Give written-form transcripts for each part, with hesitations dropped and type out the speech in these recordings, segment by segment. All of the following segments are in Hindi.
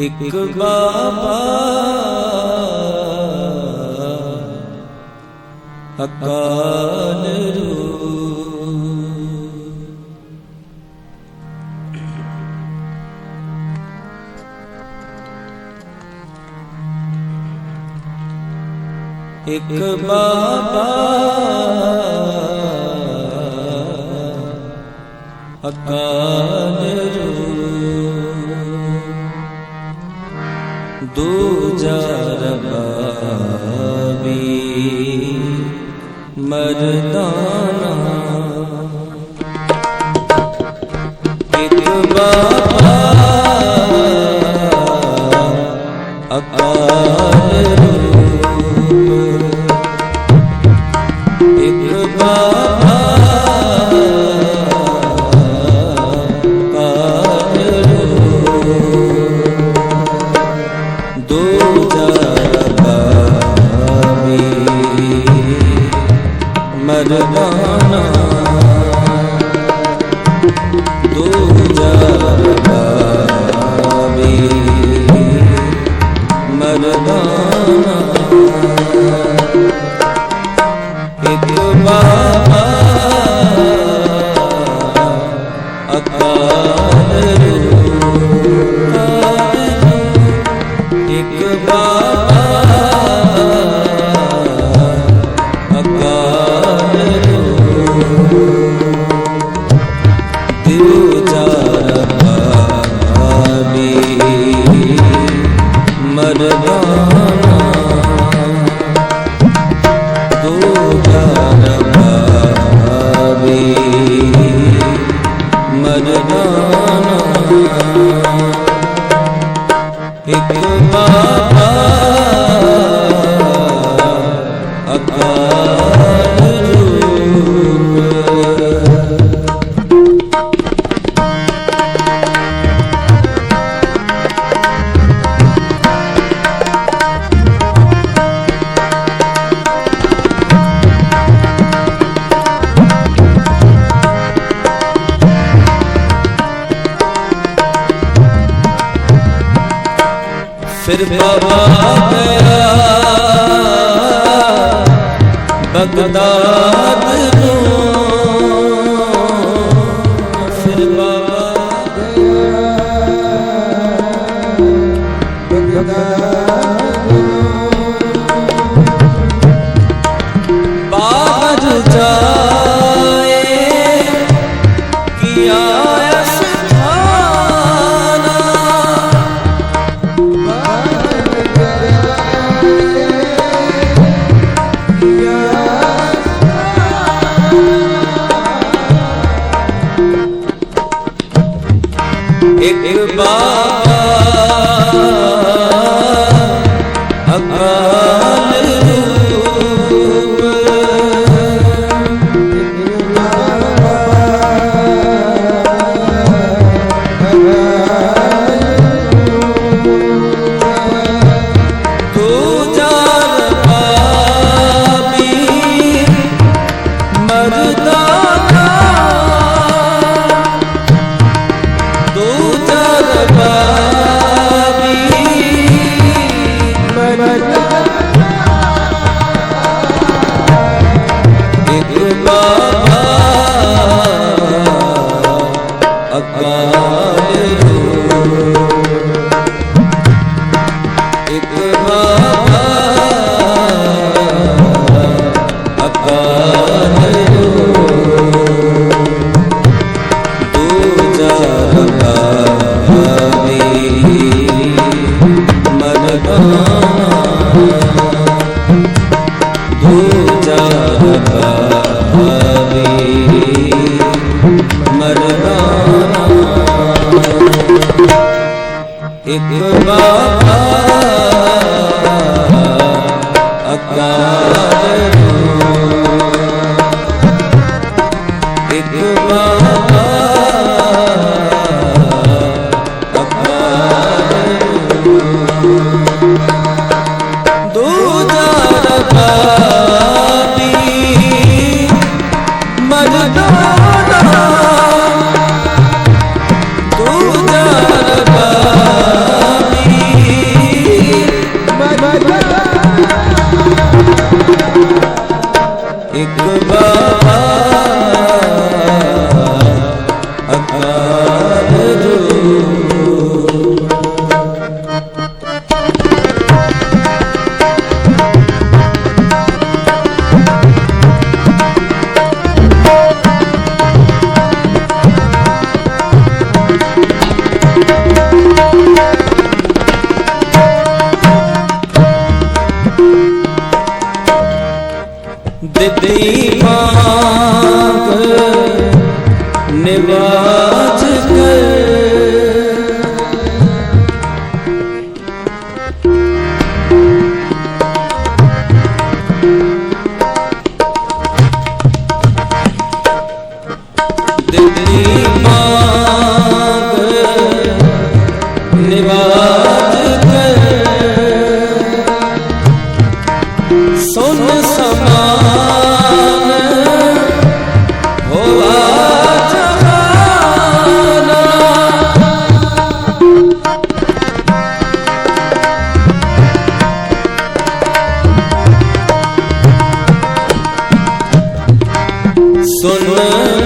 एक बाबा अकाल एक बाबा अकाल दूजा रबाबी मर्दाना एक बाबा अकाल एक बाबा मर्दाना दूजा रबाबी मर्दाना एक बाबा अकाल एक बाबा दूजा रबाबी मर्दाना दूजा रबाबी मर्दाना एक बाबा अकाल फिर बाबा गया बगदाद को फिर बाबा गया बगदाद बाहर जाए किया एक बाबा अकाल दूजा रबाबी मर्दाना दूजा रबाबी मर्दाना एक बाबा अकाल एक बाबा अकाल दूजा रबाबी मर्दाना दूजा रबाबी मर्दाना एक बाबा अकाल एक बाबा दूजा रबाबी मर्दाना दूजा रबाबी रिद्धि मांग निवाज कर रिद्धि मांग निवाज कर सुन समान होवा जहाना सुन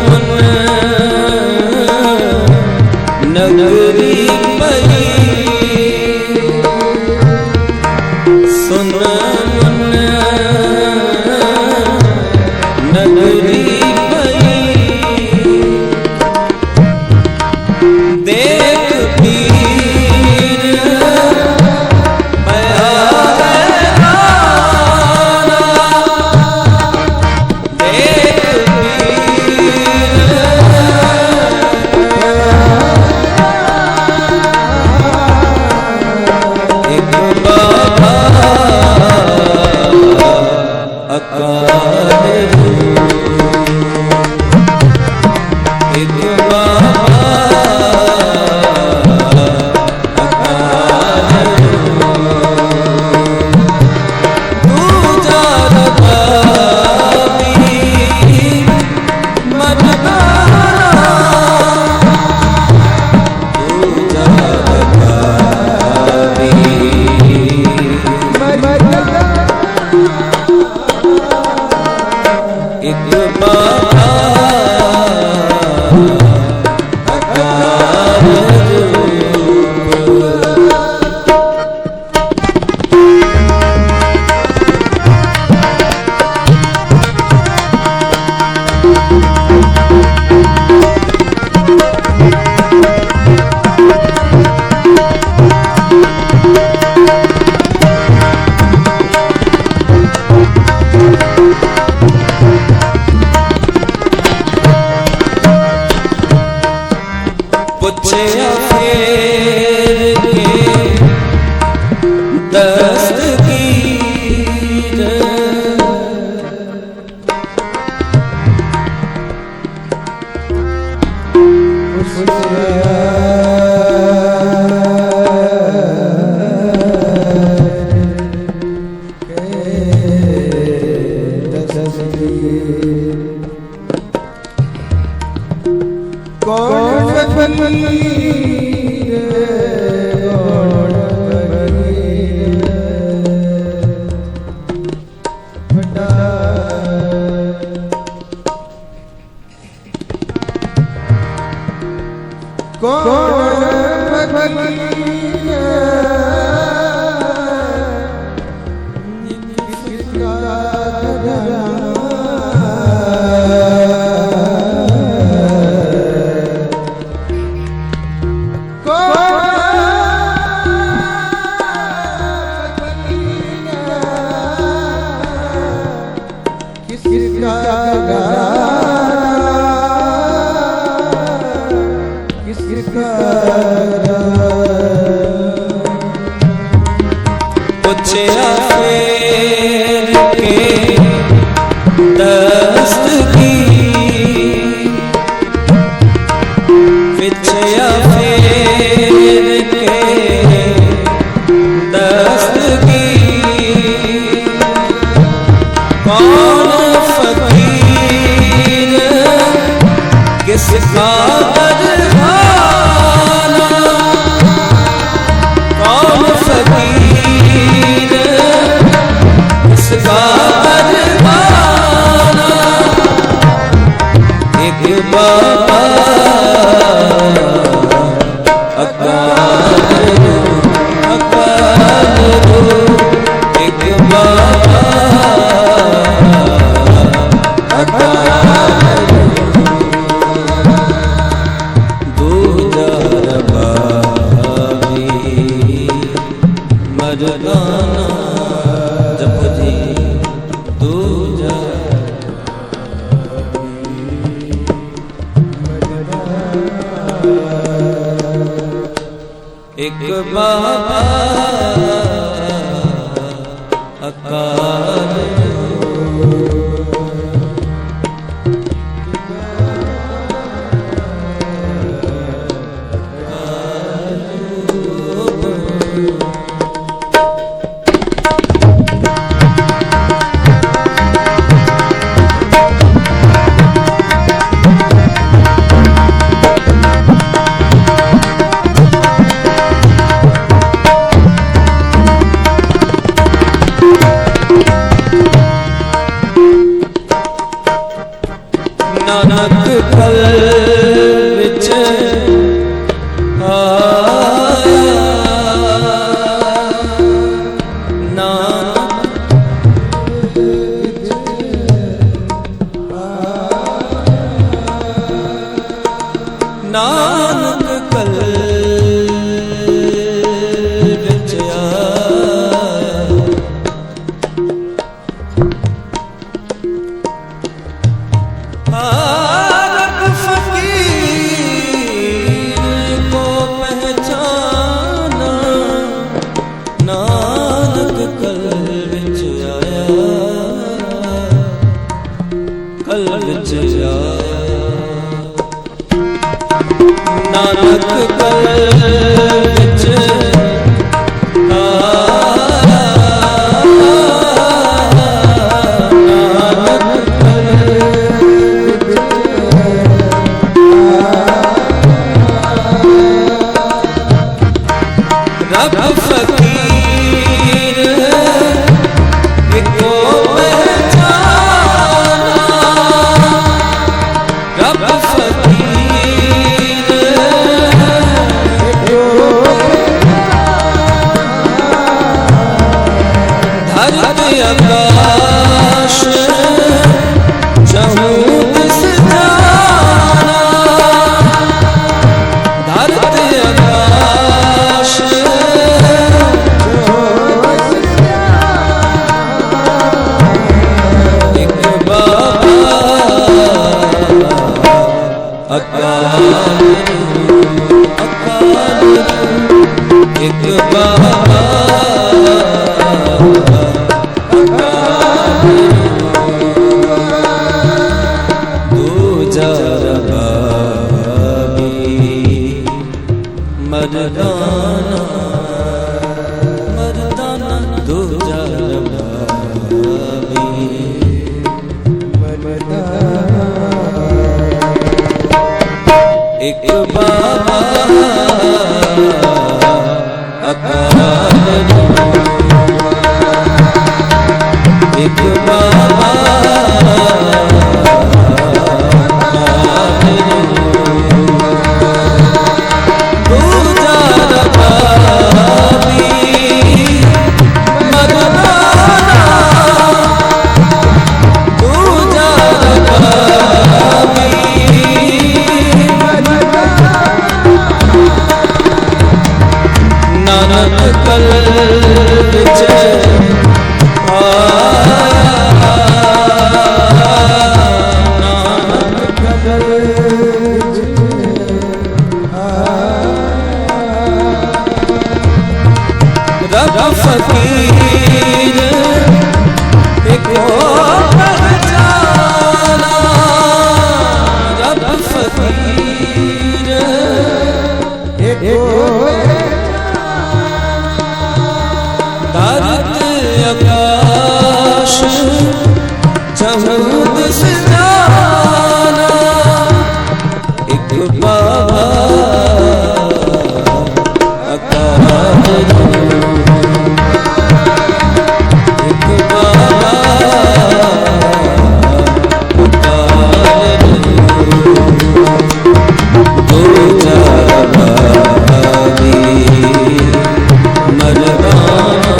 मन नगरी पई सुन मन नगरी पई देख पीर पया हैराना देख एक बाबा अकाल एक बाबा अकाल दूजा रबाबी मददाना दूजा रबाबी एक बाबा अकाल पूछया फेर के दस्तगीर कौन फकीर कौन फकीर फटा कौन फकीर किसका पूछया फेर के दस्तगीर पूछया फेर के दस्तगीर कौन फकीर किसका बदहाना कौन फकीर किसका बदहाना एक बाबा अकाल एक बाबा अकाल दूजा रबाबी मर्दाना जप जी दूजा एक बाबा अकाल नानक कल विच आया नानक कल विच आरब फकीर को पहचाना नानक कल विच आया कल विच आया नानक कल विच रब फकीर को पहचाना रब फकीर धरती आकाश चहूद से जाना धरती आकाश अकाल अकाल एक बाबा अकाल दूजा रबाबी मर्दाना मर्दाना दूजा रबाबी एक बाबा अकाल एक बाबा दूजा रबाबी मर्दाना दूजा रबाबी नानक कल विच आया नानक कल रब फकीर को पहचाना रब फकीर धरती आकाश चहूद से जाना एक बाबा अकाल एक बाबा अकाल दूजा रबाबी मर्दाना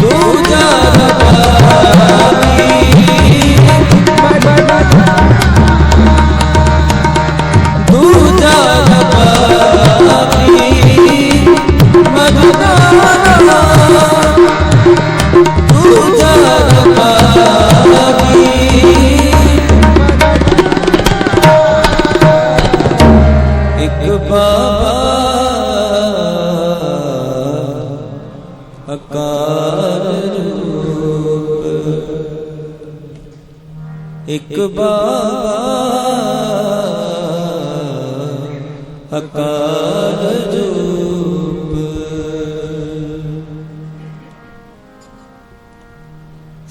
दूजा अकाल रूप एक बाबा अकाल रूप।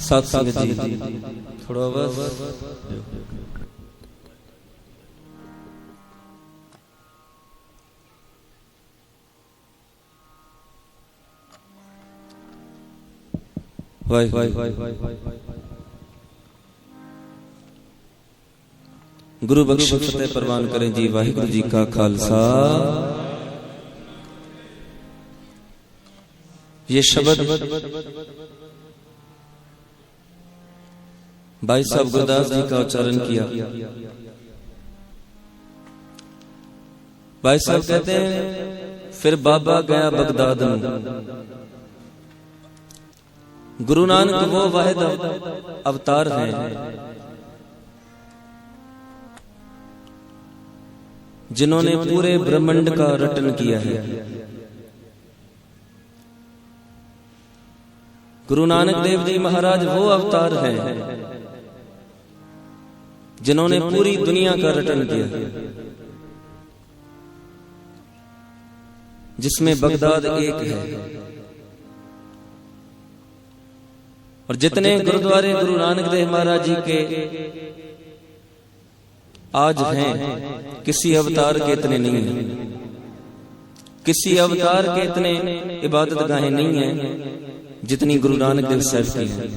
साथ संगत जी थोड़ा बस वाह गुरु बख्श फतेह प्रवान करें जी। वाहिगुरु जी का खालसा। ये शब्द भाई साहब गुरदास जी का उच्चारण किया। भाई साहब कहते हैं फिर बाबा गया बगदाद में। गुरु नानक वो वाहिद अवतार हैं जिन्होंने पूरे ब्रह्मांड का रटन किया है। गुरु नानक देव जी महाराज वो अवतार हैं जिन्होंने पूरी दुनिया का रटन किया, जिसमें बगदाद एक है। और जितने गुरुद्वारे गुरु नानक देव महाराज जी के आज हैं, किसी अवतार के इतने नहीं हैं, किसी अवतार के इतने इबादत गाहें नहीं हैं जितनी गुरु नानक देव साहब की हैं।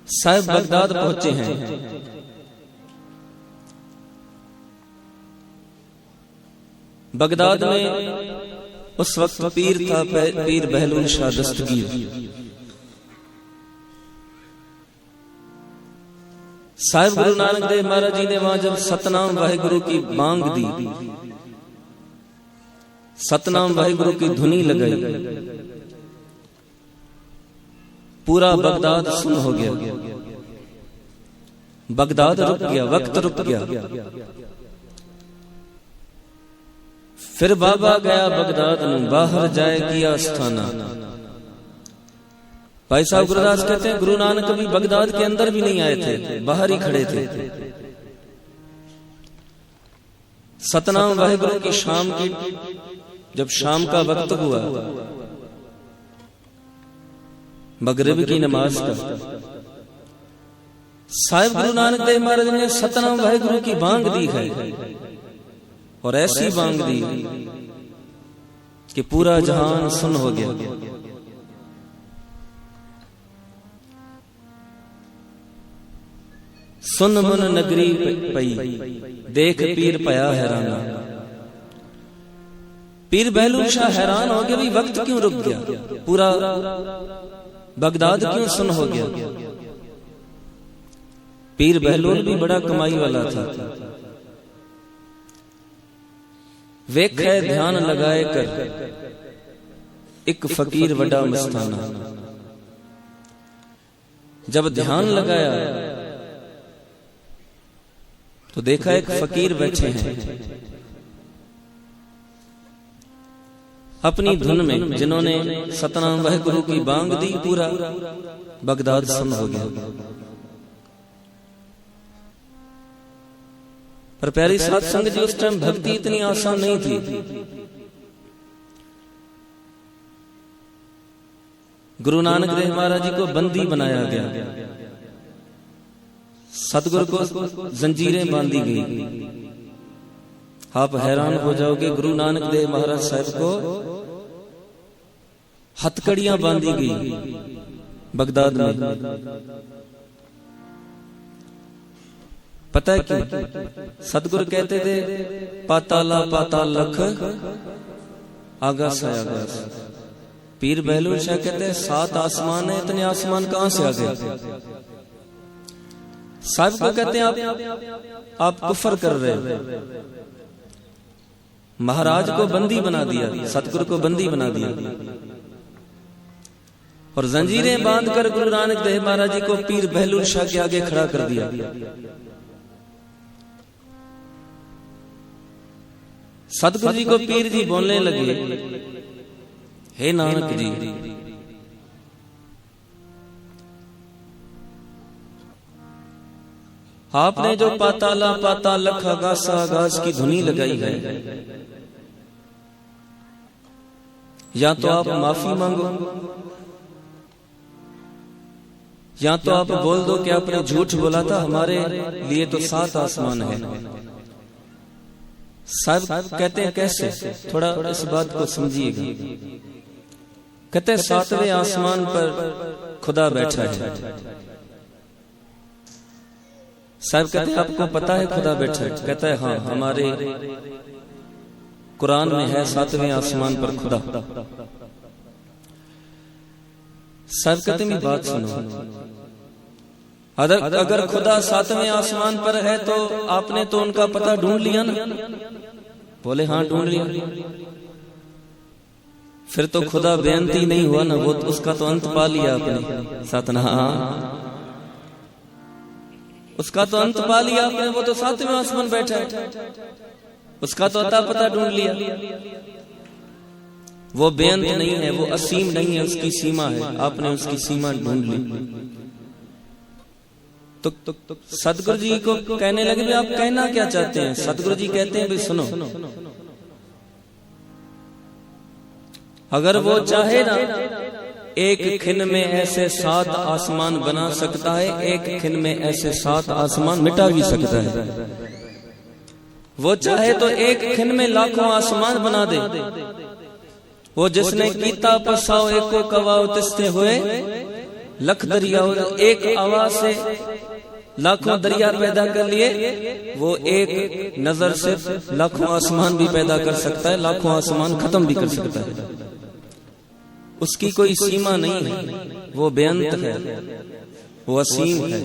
साहब बगदाद पहुंचे हैं। बगदाद में उस वक्त पीर था पीर बहलूल शाह दस्तगीर। साहिब गुरु नानक देव महाराज जी ने वहां जब सतनाम वाहिगुरु की बांग दी, सतनाम वाहिगुरु की धुनी लगाई, पूरा बगदाद सुन हो गया। बगदाद रुक गया, वक्त रुक गया। फिर बाबा गया बगदाद में, बाहर जाए किया स्थाना। भाई साहब गुरदास कहते हैं गुरु नानक कभी बगदाद के अंदर भी नहीं आए थे, बाहर ही खड़े थे। सतनाम वाहिगुरु की शाम की जब शाम का वक्त हुआ, मगरिब की नमाज का, साहिब गुरु नानक देव महाराज ने सतनाम वाहिगुरु की बांग दी है। और ऐसी बांग दी कि पूरा जहान सुन हो गया। सुन मन नगरी पई, देख पीर पया हैराना। पीर बहलूल शाह हैरान हो गया, भी वक्त क्यों रुक गया, पूरा बगदाद क्यों सुन हो गया। पीर बहलूल भी बड़ा कमाई वाला था। वेखे ध्यान लगाए कर एक फकीर वड्डा मस्ताना। जब ध्यान लगाया तो देखा एक फकीर बैठे हैं अपनी धुन में, जिन्होंने सतनाम वाहिगुरु की बांग दी, पूरा बगदाद सुन हो गया। पर प्यारी साध संगत जी, उस टाइम भक्ति इतनी आसान नहीं थी। गुरु नानक देव महाराज जी को बंदी बनाया गया, सतगुरु को जंजीरें बांधी गई। आप हैरान हो जाओगे, गुरु नानक देव महाराज साहब को हथकड़ियां बांधी गई बगदाद में। पता है क्यों? सतगुरु कहते थे पाताला पाताल लख आगास आगास। पीर बहलूल शाह कहते हैं 7 आसमान है, इतने आसमान कहां से आ गए। साहब को कहते हैं आप कुफर कर रहे हो। महाराज को बंदी बना दिया, सतगुरु को बंदी बना दिया और जंजीरें बांधकर गुरु नानक देव महाराज जी को पीर बहलूल शाह के आगे खड़ा कर दिया। सतगुरु जी को पीर जी बोलने लगे, हे नानक जी, आपने जो पाताला पाताल लख आगास आगास की धुनी लगाई है, या तो आप माफी मांगो, या तो आप बोल दो कि आपने झूठ बोला था, हमारे लिए तो 7 आसमान है। साहब कहते हैं कैसे, थोड़ा इस बात को समझिएगा। कहते हैं 7वें आसमान पर खुदा बैठा है। साहब कहते हैं आपको पता है खुदा बैठा है? कहता है हाँ, हमारे कुरान में है 7वें आसमान पर खुदा। साहब कहते हैं बात सुनो, अगर खुदा 7वें आसमान पर है तो आपने तो उनका पता ढूंढ लिया ना? बोले हाँ ढूंढ लिया। फिर तो खुदा बेअंती नहीं हुआ ना, वो उसका तो अंत पा लिया आपने। सतनाम, उसका तो अंत पा लिया आपने, वो तो 7वें आसमान बैठा है, उसका तो अता पता ढूंढ लिया। वो बेअंत नहीं है, वो असीम नहीं है, उसकी सीमा है, आपने उसकी सीमा ढूंढ ली। तो सतगुरु जी को कहने लगे भी आप कहना क्या चाहते हैं? सतगुरु जी कहते हैं भी सुनो, अगर वो चाहे ना एक खिन में ऐसे 7 आसमान बना सकता है, एक खिन में ऐसे 7 आसमान मिटा भी सकता है। वो चाहे तो एक खिन में लाखों आसमान बना दे। वो जिसने कीता पसाओ एको कवाओ तिस्ते हुए लख दरिया, एक आवाज से लाखों दरिया पैदा कर लिए, वो एक नजर से लाखों आसमान भी पैदा कर सकता है, लाखों आसमान खत्म भी कर सकता है। उसकी कोई सीमा नहीं है, वो बेअंत है, वो असीम है,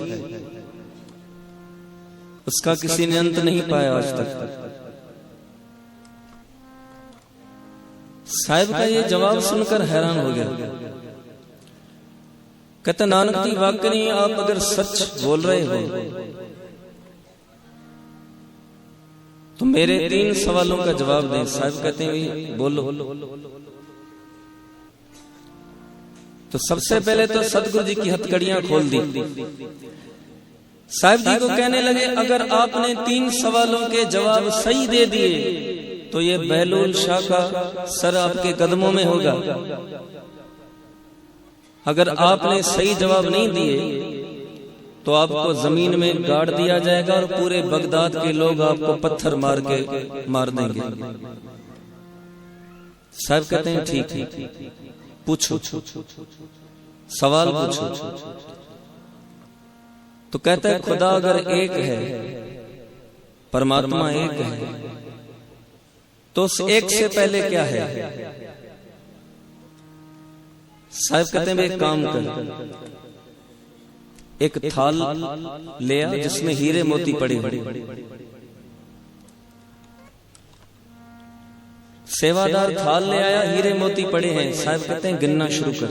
उसका किसी ने अंत नहीं पाया आज तक। साहिब का ये जवाब सुनकर हैरान हो गया। कहते नानक जी वाकई आप अगर सच बोल रहे हो तो मेरे 3 सवालों का जवाब दें। साहिब कहते हैं बोलो। तो सबसे पहले तो सतगुरु जी की हथकड़ियां खोल दी। साहिब जी को कहने लगे अगर आपने 3 सवालों के जवाब सही दे दिए तो ये बहलूल शाह का सर आपके कदमों में होगा। अगर आपने सही जवाब नहीं दिए तो आपको जमीन में गाड़ दिया जाएगा और पूरे बगदाद के लोग आपको पत्थर मार के मार देंगे। साहब कहते हैं ठीक, पूछो, सवाल पूछो। तो कहता है खुदा अगर एक है, परमात्मा एक है, तो उस एक से पहले क्या है? साहब कहते हैं एक काम कर, एक थाल ले आ जिसमें हीरे मोती पड़े हुए। सेवादार थाल ले आया, हीरे मोती पड़े हैं। साहब कहते हैं गिनना शुरू कर।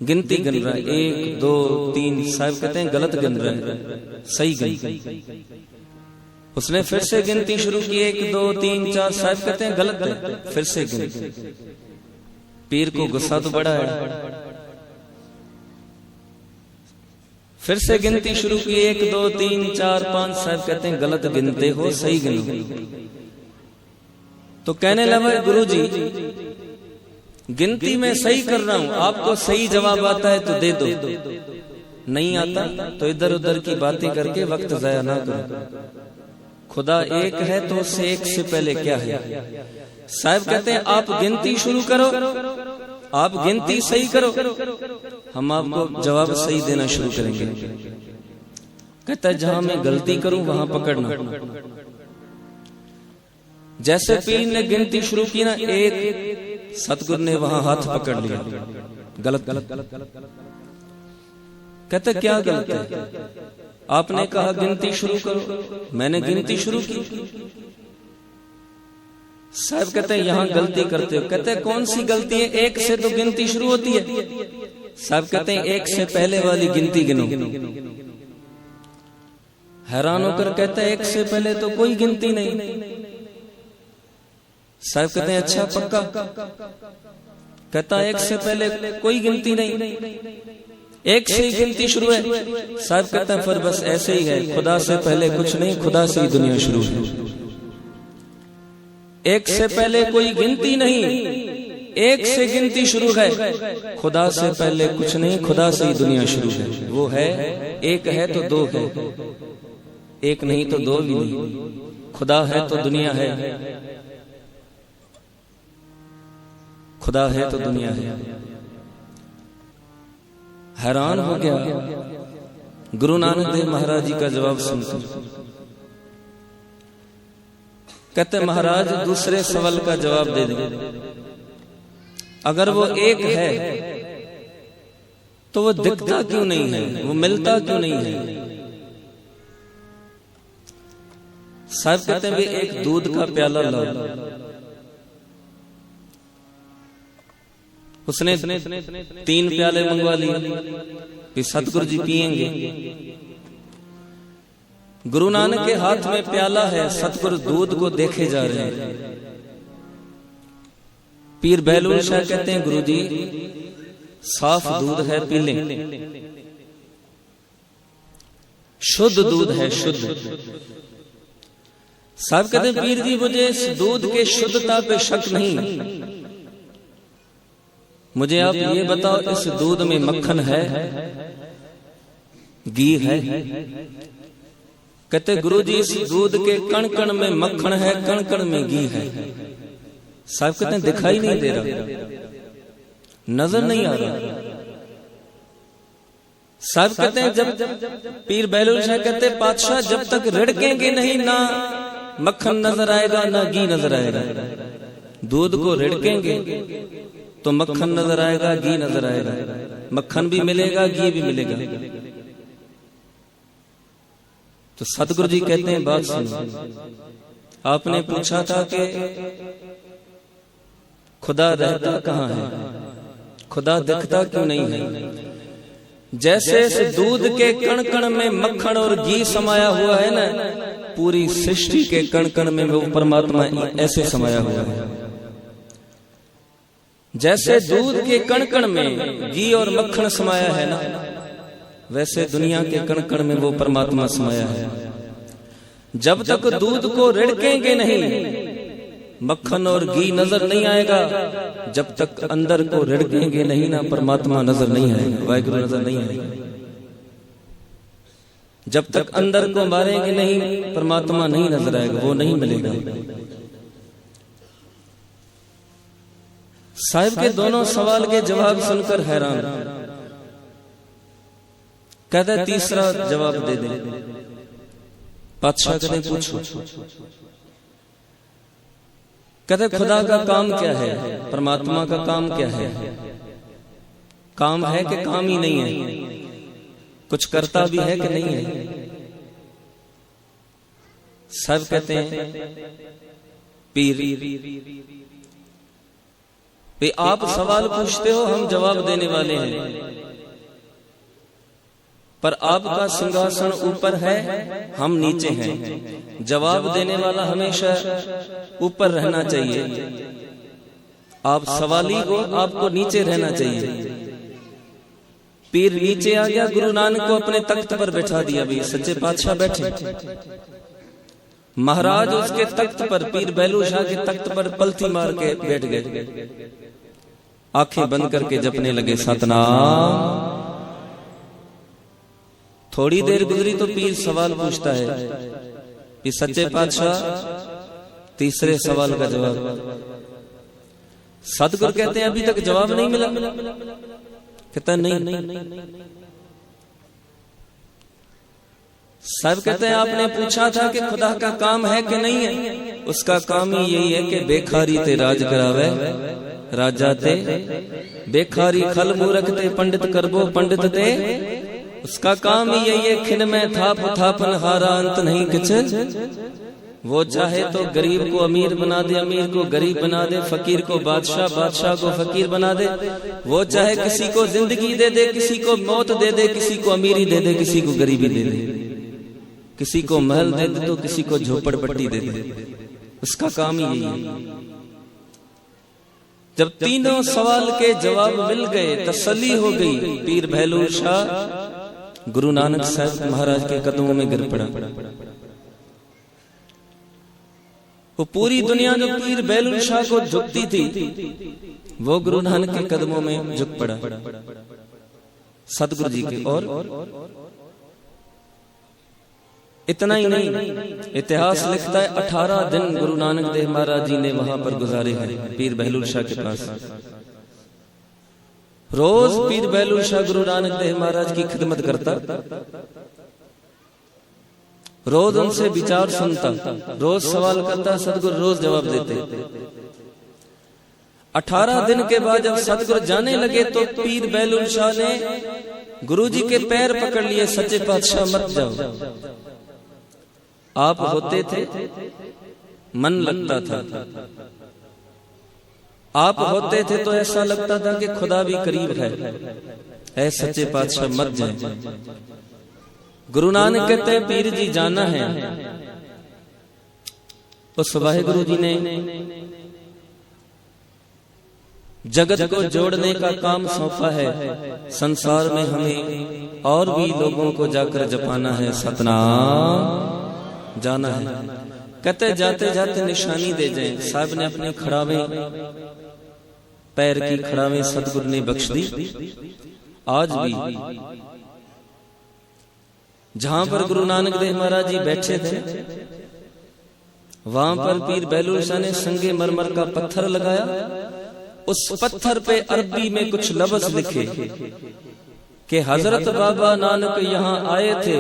गिनती गिन रहा है 1 2 3। साहब कहते हैं गलत गिन रहा है, सही गिन। उसने फिर से गिनती शुरू की 1 2 3 4। साहब कहते हैं गलत है, फिर से गिन। पीर को गुस्सा तो बड़ा है, फिर से गिनती शुरू की 1 2 3 4 5। साहब कहते हैं गलत गिनते हो, सही गिनो। तो कहने लगा गुरुजी गिनती में सही कर रहा हूं, आपको सही जवाब आता है तो दे दो, नहीं आता तो इधर उधर की बातें करके वक्त जाया ना करो। खुदा एक है तो उससे एक से पहले क्या है? साहब कहते हैं आप गिनती शुरू करो, आप गिनती सही करो, हम आपको जवाब सही देना शुरू करेंगे। कहता है जहां मैं गलती करूं वहां पकड़ना। जैसे पीर ने गिनती शुरू की ना 1, सतगुरु ने वहां हाथ पकड़ लिया, गलत गलत। कहता क्या गलत है? आपने कहा गिनती शुरू करो, मैंने गिनती शुरू की। साहब कहते हैं यहां गलती करते हो। कहते हैं कौन सी गलती है? 1 से तो गिनती शुरू होती है। साहब कहते हैं 1 से पहले वाली गिनती गिनो। हैरान होकर कहता है एक से पहले तो कोई गिनती नहीं। साहब कहते हैं अच्छा पक्का? कहता है एक से पहले कोई गिनती नहीं, एक से ही गिनती शुरू है। साहब कहते हैं फिर बस ऐसे ही है, खुदा से पहले कुछ नहीं, खुदा से ही दुनिया शुरू है। एक से पहले कोई गिनती नहीं, एक से गिनती शुरू है। खुदा से पहले कुछ नहीं, खुदा से ही दुनिया शुरू है। वो है एक है तो दो है, एक नहीं तो दो भी नहीं। खुदा है तो दुनिया है, खुदा है तो दुनिया है। हैरान हो गया गुरु नानक देव महाराज जी का जवाब सुनकर। कहते महाराज दूसरे सवाल का जवाब दे दें। अगर वो एक है तो वो दिखता क्यों नहीं है, वो मिलता क्यों नहीं है? साहब कहते हैं भी एक दूध का प्याला लाओ। उसने 3 प्याले मंगवा लिए कि सतगुरु जी पिएंगे। गुरु नानक के हाथ में प्याला है, सतगुरु दूध को देखे जा रहे हैं। पीर बहलूल शाह कहते हैं गुरु जी साफ दूध है, पी लें। शुद्ध दूध है, शुद्ध। साहब कहते हैं पीर जी मुझे इस दूध के शुद्धता पे शक नहीं, मुझे आप ये बताओ इस दूध में मक्खन है, घी है? कहते गुरु जी इस दूध के कण कण में मक्खन है, कण कण में घी है। साहब कहते हैं दिखाई नहीं दे रहा, नजर नहीं आ रहा। साहब कहते हैं जब पीर बहलूल शाह कहते हैं पातशाह जब तक रिड़केंगे नहीं ना मक्खन नजर आएगा ना घी नजर आएगा। दूध को रिड़केंगे तो मक्खन नजर आएगा, घी नजर आएगा। मक्खन भी मिलेगा, घी भी मिलेगा। तो सतगुरु जी कहते हैं बात सुनो। आपने पूछा था कि खुदा रहता कहाँ है, खुदा दिखता क्यों नहीं है? जैसे इस दूध के कण कण में मक्खन और घी समाया हुआ है ना, पूरी सृष्टि के कण कण में वो परमात्मा ऐसे समाया हुआ है। जैसे दूध के कण कण में घी और मक्खन समाया है ना, वैसे दुनिया के कण कण में वो परमात्मा समाया है। जब तक दूध को रिड़केंगे नहीं मक्खन और घी नजर नहीं आएगा, जब तक अंदर को रिड़केंगे नहीं ना परमात्मा नजर नहीं आएगा, वाहिगुरु नजर नहीं आएगा। जब तक अंदर को मारेंगे नहीं परमात्मा नहीं नजर आएगा, वो नहीं मिलेगा। साहिब के दोनों सवाल के जवाब सुनकर हैरान। कहते तीसरा जवाब दे दे। बादशाह कहते पूछो। कहते खुदा का काम क्या है, परमात्मा का काम क्या है? काम है कि काम ही नहीं है? कुछ करता भी है कि नहीं है? सब कहते हैं पीर भी आप सवाल पूछते हो, हम जवाब देने वाले हैं, पर आपका सिंहासन ऊपर है, हम नीचे हैं। जवाब देने वाला हमेशा ऊपर रहना चाहिए, आप सवाली को आपको नीचे रहना चाहिए। पीर नीचे आ गया, गुरु नानक को अपने तख्त पर बैठा दिया। भी सच्चे पातशाह बैठे, महाराज उसके तख्त पर, पीर बहलूल शाह के तख्त पर पलथी मार के बैठ गए, आंखें बंद करके जपने लगे सतनाम। थोड़ी देर गुजरी तो पीर सवाल पूछता है कि सच्चे पातशाह तीसरे सवाल का जवाब। सतगुरु कहते हैं अभी तक जवाब नहीं मिला। कहता नहीं। सब कहते हैं आपने पूछा था कि खुदा का काम है कि नहीं है? उसका काम ही यही है कि बेखारी ते राज करावे राजा ते, बेखारी खल मूरख ते पंडित करबो पंडित ते। उसका काम ही यही है, खिन में थाप थापन हारा अंत नहीं किछ। वो चाहे तो गरीब को अमीर बना दे, अमीर को गरीब बना दे, फकीर को बादशाह, बादशाह को फकीर बना दे। वो चाहे किसी को जिंदगी दे दे, किसी को मौत दे दे, किसी को अमीरी दे दे, किसी को गरीबी दे दे। किसी को महल दे दे तो किसी को झोपड़पट्टी दे दे, उसका काम ही यही है। जब तीनों सवाल के जवाब मिल गए, तसल्ली हो गई, पीर बहलोल शाह गुरु नानक साहब महाराज के कदमों में गिर पड़ा। वो पूरी दुनिया जो पीर बहलोल शाह को झुकती थी, वो गुरु नानक के कदमों में झुक पड़ा, सतगुरु जी के। और इतना ही नहीं, इतिहास लिखता है 18 दिन गुरु नानक देव महाराज जी ने वहां पर गुजारे हैं पीर बहलोल शाह के पास। रोज पीर बहलोल शाह गुरु नानक देव महाराज की खिदमत करता, रोज उनसे विचार सुनता, रोज सवाल करता, सतगुरु रोज जवाब देते। 18 दिन के बाद जब सतगुरु जाने लगे तो पीर बहलोल शाह ने गुरुजी के पैर पकड़ लिए, सच्चे पातशाह मत जाओ। आप होते थे मन लगता था, आप होते थे तो ऐसा लगता था कि खुदा भी करीब है, सच्चे पातशाह मत जाए। गुरु नानक कहते हैं पीर जी जाना है। उस वाहिगुरु जी ने जगत को जोड़ने का काम सौंपा है, संसार में हमें और भी लोगों को जाकर जपाना है, सतनाम जाना है। कहते जाते जाते निशानी दे जाएं। साहब ने अपने खड़ावे, पैर की खड़ावे सतगुरु ने बख्श दी। आज भी जहां पर गुरु नानक देव महाराज जी बैठे थे, वहां पर पीर बहलोल शाह ने संगे मरमर का पत्थर लगाया। उस पत्थर पे अरबी में कुछ लफ्ज लिखे कि हजरत बाबा नानक यहाँ आए थे,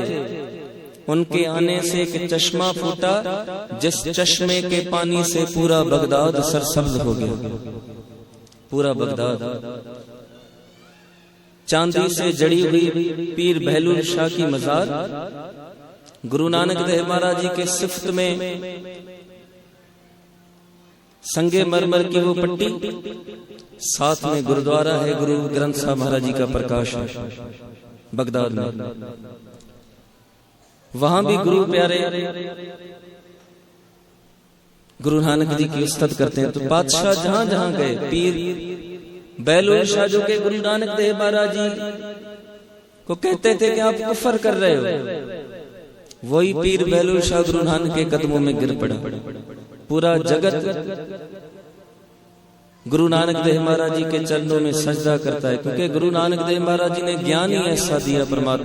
उनके आने से एक चश्मा फूटा, जिस चश्मे के पानी से पूरा बगदाद सरसब्ज हो गया। पूरा बगदाद चांदी से जड़ी हुई पीर बहलोल शाह की मजार, गुरु नानक देव महाराज जी के सिफ्त में संगे मरमर की वो पट्टी, साथ में गुरुद्वारा है, गुरु ग्रंथ साहब महाराज जी का प्रकाश है बगदाद में। वहां भी गुरु प्यारे गुरु नानक जी की उस्तत करते हैं। तो बादशाह जहां जहां गए, पीर बहलोल शाह जो के गुरु नानक देव महाराज जी को कहते थे कि आप कुफर कर रहे हो, वही पीर बहलोल शाह गुरु नानक के कदमों में गिर पड़ा। पूरा जगत गुरु नानक देव महाराज जी के चरणों में सजदा करता है, क्योंकि गुरु नानक देव महाराज जी ने ज्ञान ही ऐसा दिया परमात्मा